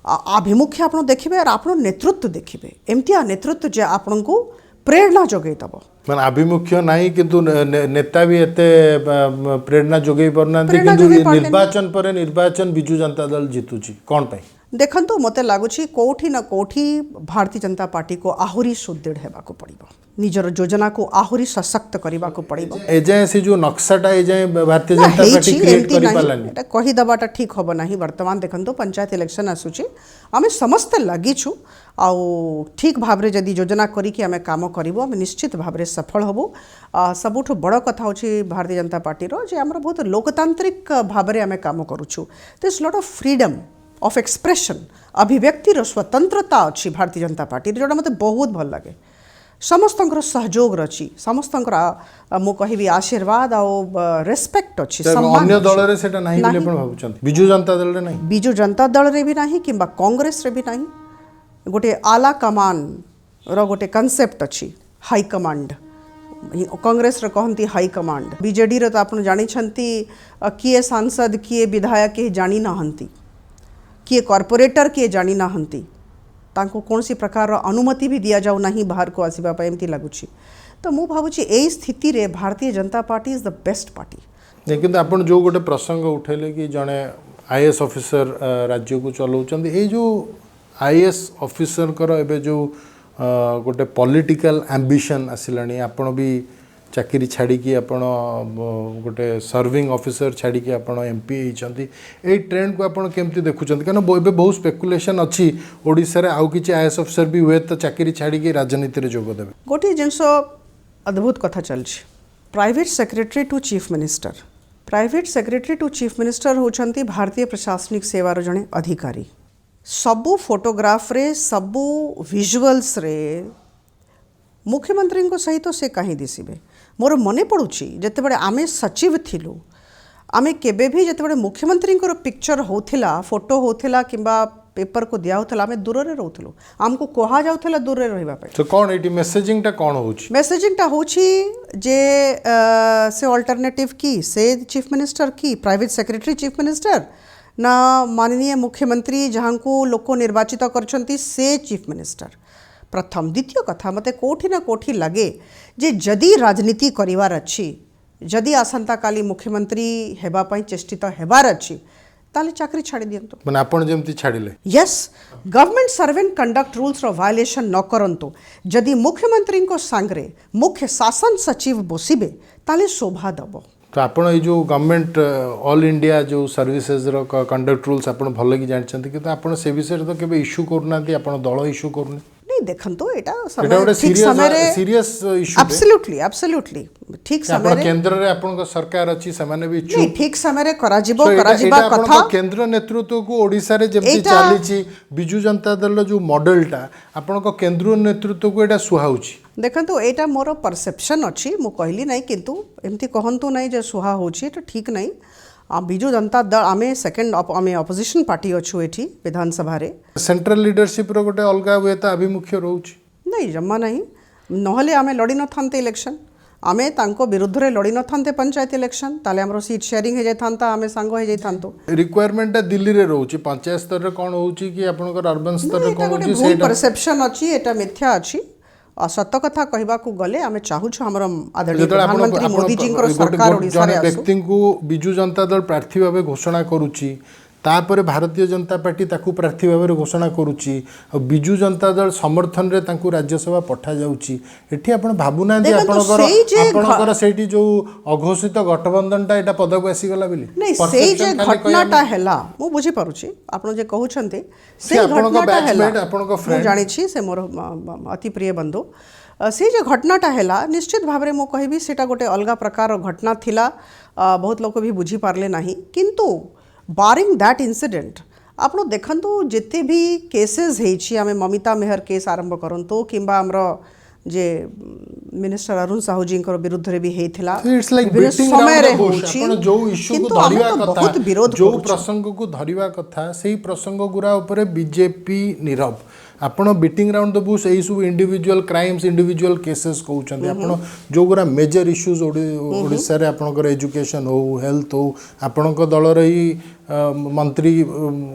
आभिमुख्य आपण देखिबे और आपण नेतृत्व देखिबे एमतिया नेतृत्व जे आपण को प्रेरणा जोगै दबो माने आभिमुख्य नहीं किंतु नेता भी एते प्रेरणा जोगै परना किंतु निर्वाचन पर निर्वाचन बिजू जनता दल जीतुची कोन पई देखंतु मते लागुची कोठी न कोठी भारतीय जनता पार्टी को आहुरी सुदृढ़ हेबा को पड़िबो निजर योजना को आहुरी सशक्त करबा को पड़िबो एजे से जो नक्शाटा एजे भारतीय जनता पार्टी क्रिएट करि पालानी एटा कहि दबाटा ठीक होबो नाही वर्तमान देखंतु पंचायत इलेक्शन आसुची आमे समस्त लागि छु आउ ठीक भाबरे जदि योजना करी कि आमे काम करिवो आमे निश्चित भाबरे सफल होबो सबुठ बड़ कथा होची भारतीय जनता पार्टी रो जे हमरा बहुत लोकतांत्रिक भाबरे आमे काम करूछु this lot of freedom of expression अभिव्यक्तिर स्वतंत्रता अच्छी भारतीय जनता पार्टी जोटा मते बहुत भल लगे समस्तंकर सहयोग रची समस्तंकर मु कहबी आशीर्वाद आ रेस्पेक्ट अच्छी सम्मान अन्य दल रे सेटा नाही बोले पण भाबुचंत बिजू जनता दल रे नाही बिजू जनता दल रे भी नहीं किंबा कांग्रेस रे भी नहीं गोटे आला कमान रो गोटे कांसेप्ट अच्छी हाई कमांड कांग्रेस रे कहंती हाई कमांड बीजेडी रे तो आपण जानि छंती किए सांसद किए विधायक के जानि नहंती किए कॉर्पोरेटर किए जानी ना हंती तांको कौन सी प्रकार अनुमति भी दिया जाऊ नहीं बाहर को आसवा एमती लगुच तो मु भावुची ए स्थिति रे Bharatiya Janata party is the best party लेकिन आपण जो गोटे प्रसंग उठेले कि जड़े आईएएस ऑफिसर राज्य को चलाउछन ए जो आईएएस ऑफिसर कर एबे जो गोटे पॉलिटिकल एम्बिशन आसिलानी आपण भी चाकरी छाड़ी की आपण गोटे सर्विंग ऑफिसर छाड़ी की आपण एमपी होइछंती ए ट्रेंड को आपण केमती देखुछंती कारण एबे बहुत स्पेकुलेशन अछि ओडिसा रे आउ किछि आईएएस ऑफिसर भी हुए तो चाकरी छाड़ी की राजनीति रे जोग देबे गोटे जिनस अद्भुत कथा चलछि private secretary to chief minister private secretary to chief minister होछंती भारतीय प्रशासनिक सेवा रो जणे अधिकारी सबु फोटोग्राफ रे सबु विजुअल्स रे मुख्यमंत्री सहित से कहीं दिशे मोर मने पड़ुछि जते बड़े आमे सचिव थिलु आमे केबे भी जते बड़े मुख्यमंत्री पिक्चर होथिला फोटो होथिला किंबा पेपर को दिया होता आम दूर में रोलु आमको कह जाऊला दूर में रहा तो कौन ये मेसेजिंग टा कौन हो मेसेजिंगटा हूँ जे से अल्टरनेटिव की से चीफ मिनिस्टर की प्राइवेट सेक्रेटरी चीफ मिनिस्टर ना माननीय मुख्यमंत्री जहाँ को लोक निर्वाचित करछंती से चीफ मिनिस्टर प्रथम द्वितीय कथा मते कोठी ना कोठी लगे जे जदि राजनीति करिवार अच्छी जदि आसंता काली मुख्यमंत्री हेबा पई चेष्टित हेबार अच्छी ताले चाकरी छाड़ी दियंतु माने आपण जेमती छाड़िले as government servant conduct rules रो वायलेशन न करंतु जदि मुख्यमंत्री को सांगरे मुख्य शासन सचिव बसिबे ताले शोभा दबो तो आपण ये जो गवर्नमेंट ऑल इंडिया जो सर्विसेज रो कंडक्ट रूल्स आपण भल कि जानछंती कि आपण से विषय तो केबे इश्यू करनाती आपण दल इश्यू करने नहीं देखंतु एटा समय ठीक समय सीरियस इश्यू एब्सोल्युटली एब्सोल्युटली ठीक समय रे केंद्र रे आपण सरकार अछि समान भी नहीं ठीक समय रे करा जिवो करा जिबा कथा केंद्र नेतृत्व को ओडिसा रे जेमती चालीची बिजू जनता दल जो मॉडलटा आपण को केंद्र नेतृत्व को एटा सुहाउची देखंतु एटा मोर परसेप्शन अछि मु कहली नहीं किंतु एमती कहंतु नहीं जे सुहा होची तो ठीक नहीं बिजू जनता दल आमे सेकंड आमे ऑपोजिशन पार्टी अच्छु एठी विधानसभा रे सेंट्रल लीडरशिप रो गोटे अलगा हुए त अभिमुख्य रहउची नहीं जम्मा नहीं नहले आमे लड़ी न थांते इलेक्शन आमे तांको विरुद्ध रे लड़ी न थांते पंचायत इलेक्शन ताले हमरो सीट शेयरिंग हे जाय थांता आमे सांगो हे जाय थांतो रिक्वायरमेंट दिल्ली रे रहउची पंचायत स्तर रे कोन होउची कि आपनकर अर्बन स्तर रे कोन होउची सेटा परसेप्शन अछि एटा मिथ्या अछि सत्य कथा कहबा को गले आमे चाहू छु हमर आदरणीय प्रधानमंत्री मोदी जी को सरकार ओडिसा रे व्यक्ति को बिजू जनता दल प्रार्थी भाबे घोषणा करूची तापर भारतीय जनता पार्टी ताकू प्रार्थी भाव घोषणा करुच्ची बिजू जनता दल समर्थन रे ताकू राज्यसभा पठा जाउची एठी आपण भाबुना दे आपनकर सेठी जो अघोषित गठबंधनटा एटा पदक आसी गला बिली नहीं सेई जे घटनाटा हैला मु बुझी पारुची आपण जे कहू छन्ते से घटनाटा हैला आपनको फ्रेंड जानि छी से मोर अति प्रिय बंधु से जे घटनाटा हैला निश्चित भाबरे मु कहबी सेटा गोटे अलगा प्रकार घटना थिला बहुत लोक भी बुझी पारले नाही किंतु बारिंग दैट इंसिडेंट आप देखु जिते भी केसेस होमें ममिता मेहर केस आरंभ करंतु किंबा हमरो जे मिनिस्टर अरुण साहू जी विरुद्ध रे भी हेथिला समय रे होची जो इश्यू को धरिवा कथा जो प्रसंग को धरिवा कथा सेही प्रसंग गुरा ऊपर बीजेपी नीरव आपण बीटिंग राउंड द बुश एई सब इंडिविजुअल क्राइम्स इंडिविजुअल केसेस कहउछन आपण जो गुरा मेजर इश्यूज ओडिसा रे आपनकर एजुकेशन हो हेल्थ हो आपनक दल रही मंत्री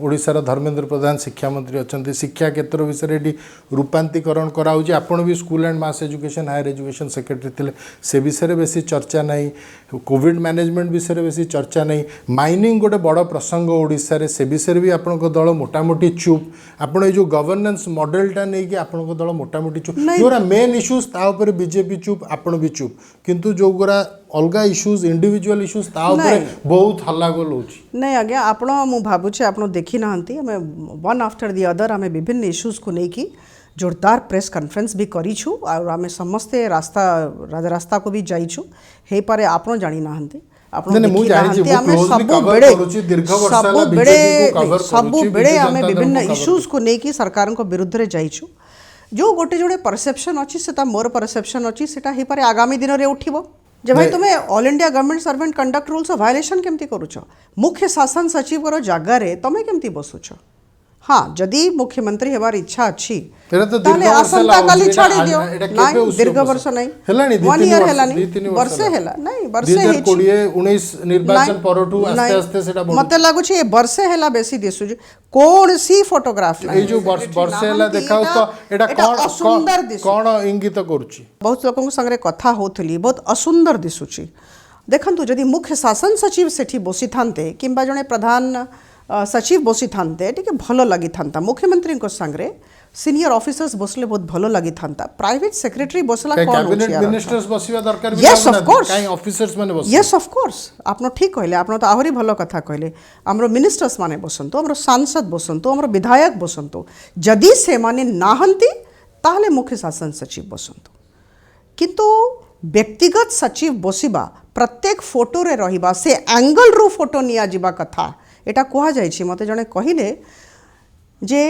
ओडिसा रा धर्मेंद्र प्रधान शिक्षा मंत्री अछंती शिक्षा क्षेत्र विषय रे रूपांतरीकरण कराउजी आपण भी school and mass education higher education secretary थिले से विषय रे बेसी चर्चा नहीं कोविड मैनेजमेंट विषय रे बेसी चर्चा नहीं माइनिंग गोटे बड़ प्रसंग ओडिसा रे से विषय भी आपनक दल मोटामोटी चुप आपण जो गवर्नेंस मॉडलटा नहीं कि आपनक दल मोटामोटी चुप जोरा मेन इश्यूज ता ऊपर बीजेपी चुप आपण भी चुप किंतु जो गोरा अलगा इश्यूज इंडिविजुअल इश्यूज ता ऊपर बहुत हल्लागोल होची नहीं आज्ञा आपण मु भाबुछे आपण देखि नाहंती हमें वन आफ्टर द अदर हमें विभिन्न इश्यूज को लेकी जोरदार प्रेस कॉन्फ्रेंस भी करिछु और आमे समस्ते रास्ता रास्ता को भी जाइछु हे पारे आपण जानि नाहंती सब बेड़े आम विभिन्न इश्यूज को लेकिन सरकार को विरुद्ध रे जाइछु जो गोटे जोड़े परसेप्शन अच्छी से मोर परसेप्शन अच्छी से पारे आगामी दिन में उठिबो जे भाई तुम्हें all India government servant conduct rules violation केमती करूछ मुख्य शासन सचिव रो जगह रे तमे केमती बसुछ हाँ जदि मुख्यमंत्री हेबार इच्छा अच्छी ताले आसंता काली छाड़ी दियो नहीं दीर्घ वर्ष नहीं हेलानी 1 ईयर हेलानी वर्ष हेला नहीं वर्ष हे 2019 निर्वाचन परठू आस्ते आस्ते सेटा मते लागु छै वर्ष हेला बेसी दिसु कोन सी फोटोग्राफ ए जो वर्ष हेला देखाउ तो एटा कोन इंगित करूची बहुत लोकन संगे कथा होथली बहुत असुंदर दिसुची देखंतु जदि मुख्य शासन सचिव सेठी बसी थांते किंबा जने प्रधान सचिव बसी थांते टिके भलो लगी थांता मुख्यमंत्री को संगे सीनियर ऑफिसर्स बसले बहुत भलो लगी थांता प्राइवेट सेक्रेटरी बसला कोन कैबिनेट मिनिस्टर्स बसिवा दरकार यस ऑफ कोर्स काई ऑफिसर्स माने बस यस ऑफ कोर्स आपनो ठीक कहले आपनो तो आहुरी भलो कथा कहले हमरो मिनिस्टर्स माने बसंतो हमरो सांसद बसंतो हमरो विधायक बसंतो जदि से माने नाहंती ताहले मुख्य शासन सचिव बसंतो किंतु व्यक्तिगत सचिव बसिबा प्रत्येक फोटो रे रहिबा से एंगल रू फोटो निया जिबा कथा एटा कहा जाय छी मते जने कहिले जे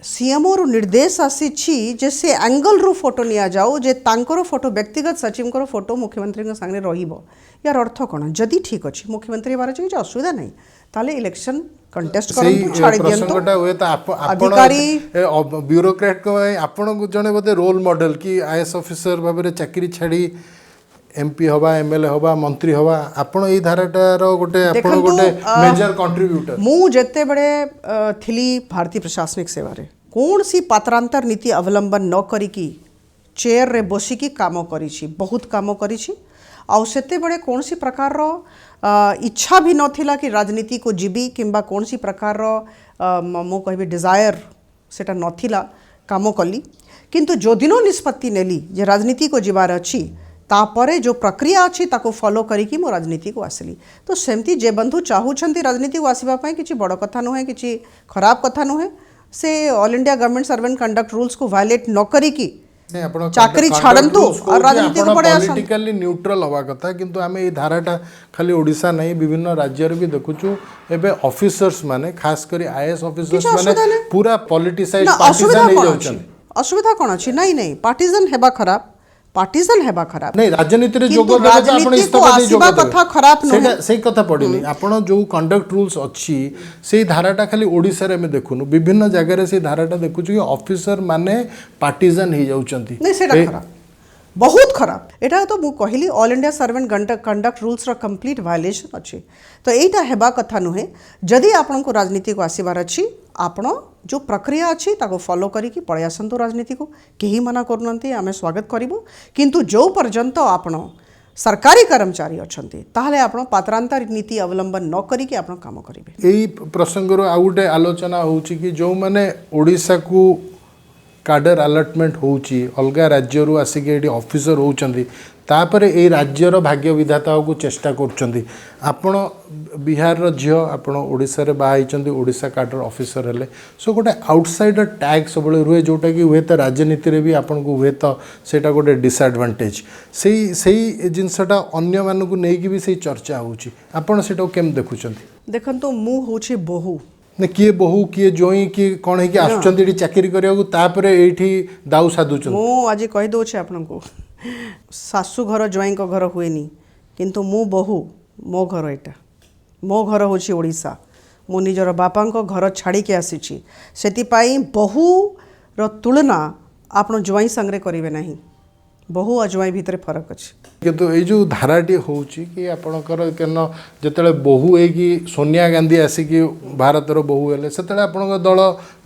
सीएमओ रु निर्देश आसीछि जे से एंगल रु फोटो निया जाओ जे तांकर फोटो व्यक्तिगत सचिव फोटो मुख्यमंत्री संगे रहिबो यार अर्थ कोन जदि ठीक अछि मुख्यमंत्री बारे କିଛି असुविधा नहीं ताले इलेक्शन कंटेस्ट करंतु छाड़ी दियंतु प्रसंगटा हुए तो अधिकारी ब्यूरोक्रेट को आपण को जने बोधे रोल मॉडल कि आईएएस ऑफिसर भाबरे चाकरी छाड़ी एमपी हवा एमएलए हवा मंत्री हवा आपण ई धाराटार गोटे आपण गोटे मेजर कंट्रीब्यूटर मु जेते बड़े थिली भारतीय प्रशासनिक सेवा रे कौन सी पात्रांतर नीति अवलंबन न करिकी चेयर रे बसिकी काम करिछि बहुत काम करिछि आउ सेते बड़े कौन सी प्रकार रो इच्छा भी नथिला कि राजनीति को जीवी किंबा कौन सी प्रकार रो मो कहबी डिजायर सेटा नथिला काम कली किंतु जो दिनो निष्पत्ति नेली जे राजनीति को जीवार अछि तापरे जो प्रक्रिया अच्छी ताको फॉलो करिकी मो राजनीति को आसली तो सेमती जे बंधु चाहूछंती राजनीति को आसीबा पई किछि बड़ कथा नुहे किछि खराब कथा नुहे से all India government servant conduct rules को वायलेट न करिकी चाकरी छाड़ंतु और राजनीति को पड़े पॉलिटिकली न्यूट्रल हवा कथा किंतु आमे ई धाराटा खाली ओडिसा नहीं विभिन्न राज्य रे भी देखुछु एबे ऑफिसर्स माने खास करी आईएएस ऑफिसर्स माने पूरा पॉलिटिसाइज पार्टीजन नहीं जाउछन असुविधा कोन अछि नहीं नहीं पार्टीजन हेबा खराब पार्टीजन हेबा खराब नहीं राजनीति रे जोग देबा तो आपण इस्तफा दे जोग कथा खराब न सेटा सेही कथा पडिनी आपण जो कंडक्ट रूल्स अछि सेही धाराटा खाली ओडिसा रे में देखुनु विभिन्न जगह रे सेही धाराटा देखुछु कि ऑफिसर माने पार्टीजन ही जाउचंती नहीं सेटा खराब बहुत खराब एटा तो मु कहली all India servant conduct rules रो कंप्लीट वायलेशन अछि तो एटा हेबा कथा नुहे जदि आपण को राजनीति को आसीबार अछि आपण जो प्रक्रिया अच्छी ताको फॉलो करिकी पळै आसंतु राजनीति को केही मना करूनंती आमे स्वागत करिवो किंतु जो पर्यंत आपण सरकारी कर्मचारी अछंती ताहले आपण पात्रांतर नीति अवलंबन न करिकी आपण काम करिवे एई प्रसंग रो आउटे आलोचना होउची कि जो माने ओडिसा को काडर अलॉटमेंट होउची अलगा राज्य रु आसिके एडी ऑफिसर होउचंदी तापरे ए राज्यर भाग्य विधाता को चेष्टा करछंदी आपण बिहार रो झियो आपण ओडिसा रे बाहाइचंदी ओडिसा काडर ऑफिसर हेले सो गोटे आउटसाइडर टैग सबले रुए जोटा कि हुए तो राजनीति रे भी आपण को हुए तो सेटा गोटे डिसएडवांटेज सेही जिनसटा अन्य मानू को नेकी भी सेही चर्चा होउची आपण सेटा केम देखुचंदी देखंतु मु होउची बहु ने किए बहु किए जोई कि कौन है कि आसुचंती चाकरी करिया तापरे एठी दाउ साधुचंती मु आज कहि दोछे आपन को सासु घर जोई को घर हुएनी किंतु मु बहु मो घर एटा मो घर होची ओडिसा मु निजर बापा को घर छाड़ी के आसीची सेति पाई बहु रो तुलना आपन जोई संगरे करिवे नाही बहु अजवाई भितर फरक अछि किंतु ये जो धाराटी होउची कि आपणकर केन जतले बहु है कि सोनिया गांधी आसिकी भारत रो बहु हेले सेतले आपणक दल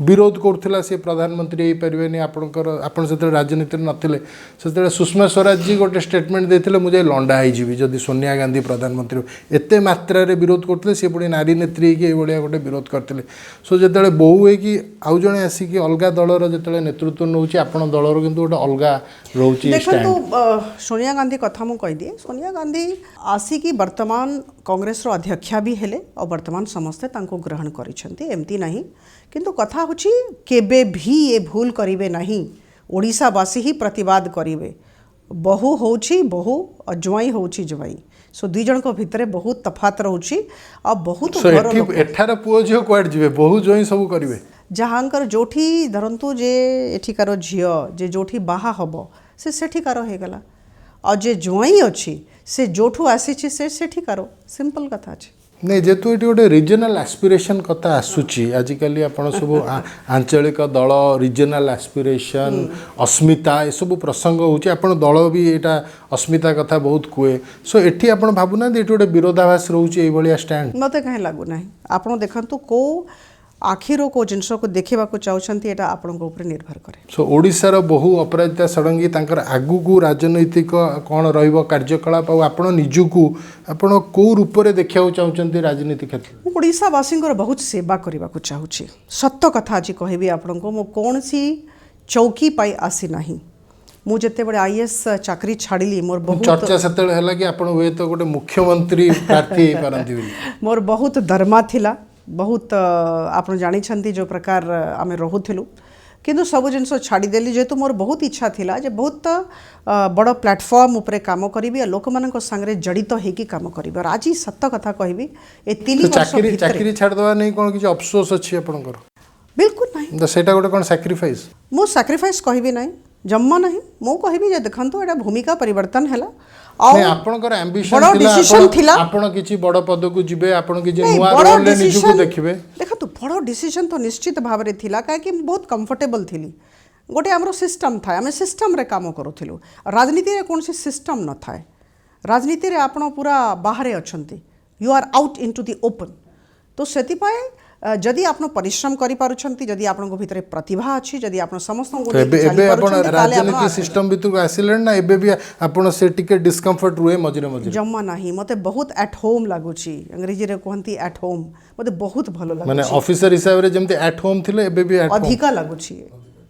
विरोध करथिला से प्रधानमंत्री हे परिबेनी आपणकर आपण सेतले राजनीति नथिले सेतले सुषमा स्वराज जी गोटे स्टेटमेंट देथिले मुझे लंडा ही जीवी जदि सोनिया गांधी प्रधानमंत्री एते मात्रा रे विरोध करथिले से पुणी नारी नेत्री कि एभलिया गोटे विरोध करथिले सो जतले बहु है कि आउ जणे आसिकी अलगा दलर जतले नेतृत्व नउची आपण दलर किंतु गोटे अलगा रहउची सोनिया गांधी कथा मु कह दिए सोनिया गांधी आसिकी वर्तमान कांग्रेस रो अध्यक्षा भी हेले और वर्तमान समस्ते तांको ग्रहण करिसेंती एमती नहीं किंतु कथा होची केबे भी ये भूल करिवे नहीं ओडिसावासी ही प्रतिवाद करिवे बहु होची बहु अजवाई होची जवाई सो दुई जन को भितरे बहुत तफात रहउची आ बहुत सो एठार पुओ झियो क्वाड जिवे बहु जोई सब करिवे जहांकर जोठी धरंतु जे एठिकार झियो जे जोठी बाहा हबो से सेठिकार हे गला और जे जोई अछि से जोठू आसी से सेठिकार सिंपल कथा अछि नहीं जेतु ये गोटे रिजनल एस्पिरेशन कथा आसूची आजिकल आपण सब आंचलिक दल रिजनल एस्पिरेशन अस्मिता ये सब प्रसंग होची आपण दल भी एटा अस्मिता कथा बहुत कुए सो एठी आपण भाबुना एठी गोटे विरोधाभास रहउची एई भलिया स्टैंड मते कहीं लागू नाही आपण देखंतु को आखिर को जिनस को देखा चाहते यहाँ आपण ऊपर निर्भर करे सो ओडिशार बहु अपराजिता षडंगी तांकर आगु को राजनैतिक कौन रहिबो कार्यकलाप आपण निजुकू आपण को रूप रे देखिया चाहते राजनीति क्षेत्र ओडिशावासी बहुत सेवा करने को चाहूँगी सत्य कथा आज कहबी आपण को मो कौन सी चौकी पाई आसी नाही मु जेते बड़े आईएएस चाकरी छाड़िली मोर बहुत चर्चा सेते हला कि आपण हुए तो गोटे मुख्यमंत्री प्रार्थी पारंती मोर बहुत दरमा थिला बहुत आप जानी जो प्रकार आम रोलु किंतु सब जिन छाड़देली जेहेतु मोर बहुत इच्छा थिला जे बहुत बड़ प्लेटफॉर्म उपरे काम करी लोक मान संगे जड़ित होगी काम करी और आज सत्य कथा कहबी ए 3 वर्ष चाकरी छाड़ दवा नहीं कोन किछ अफसोस अछि आपनकर बिल्कुल नहीं तो सेटा गोटे कोन सैक्रिफाइस मो सैक्रिफाइस कहबी नहीं जम्मा नहीं मो कहबी जे देखंतु एटा भूमिका परिवर्तन हैला नहीं आपनकर एम्बिशन बड़ डिसीजन थिला आपण किछि बड़ पद को जिबे आपण किछि नहीं, नुवा बड़ रोल ले निजु को decision- देखिबे देखतु बड़ डिसीजन तो निश्चित भाव में थिला काहे बहुत कंफर्टेबल थिली गोटे आमर सिस्टम था आम सिस्टम रे काम करूँ राजनीति रे कौन सिस्टम न थाए राजनीति रे आपण पूरा बाहर अच्छंती you are out into the open तो सेतिपाए जदि आपण परिश्रम करि पारुछंती जदि आपण को भितरे प्रतिभा अछि जदि आपण समस्त को तो एबे एबे आपण राजनीति सिस्टम भी तो आसिलेन ना एबे भी आपण से टिके डिस्कम्फर्ट रुए मझिरे मझिरे जम्मा नाही मते बहुत एट होम लागुची अंग्रेजी रे कहंती एट होम मते बहुत भलो लागुची माने ऑफिसर हिसाब रे जेमते एट होम थिले एबे भी एट होम अधिका लागुची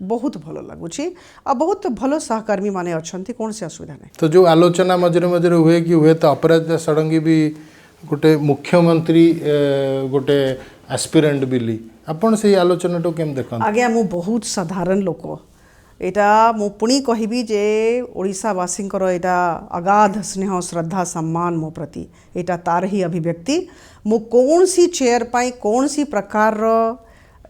बहुत भलो लागुची आ बहुत भलो सहकर्मी माने अछंती कौन से असुविधा नहीं तो जो आलोचना मझिरे मझिरे हुए कि हुए तो अपराजिता षडंगी भी गोटे मुख्यमंत्री गोटे एस्पिरेंट बिली आपण से आलोचना तो केम देखन आज्ञा मु बहुत साधारण लोक एटा मु पुणी कहबी जे ओडिशावासींकर एटा अगाध स्नेह श्रद्धा सम्मान मो प्रति एटा तार ही अभिव्यक्ति मु कौन सी चेयर पाई कौन सी प्रकार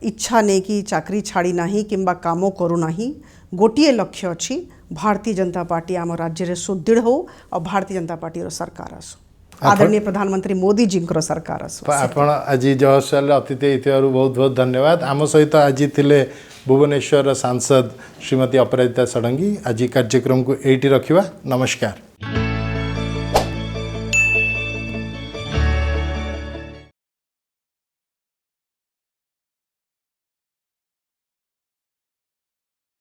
इच्छा नहीं कि चाकरी छाड़ी नहीं किंबा काम करू नहीं गोटिए लक्ष्य अच्छी भारतीय जनता पार्टी आम राज्य रे सुदृढ़ हो और भारतीय जनता पार्टी रो सरकार आसो आदरणीय प्रधानमंत्री मोदी जी सरकार आसो आपण आज जयस्वाल अतिथि होइथिबारु बहुत बहुत धन्यवाद आम सहित आज थिले भुवनेश्वर सांसद श्रीमती अपराजिता षडंगी आज कार्यक्रम को एठी रखिबा नमस्कार।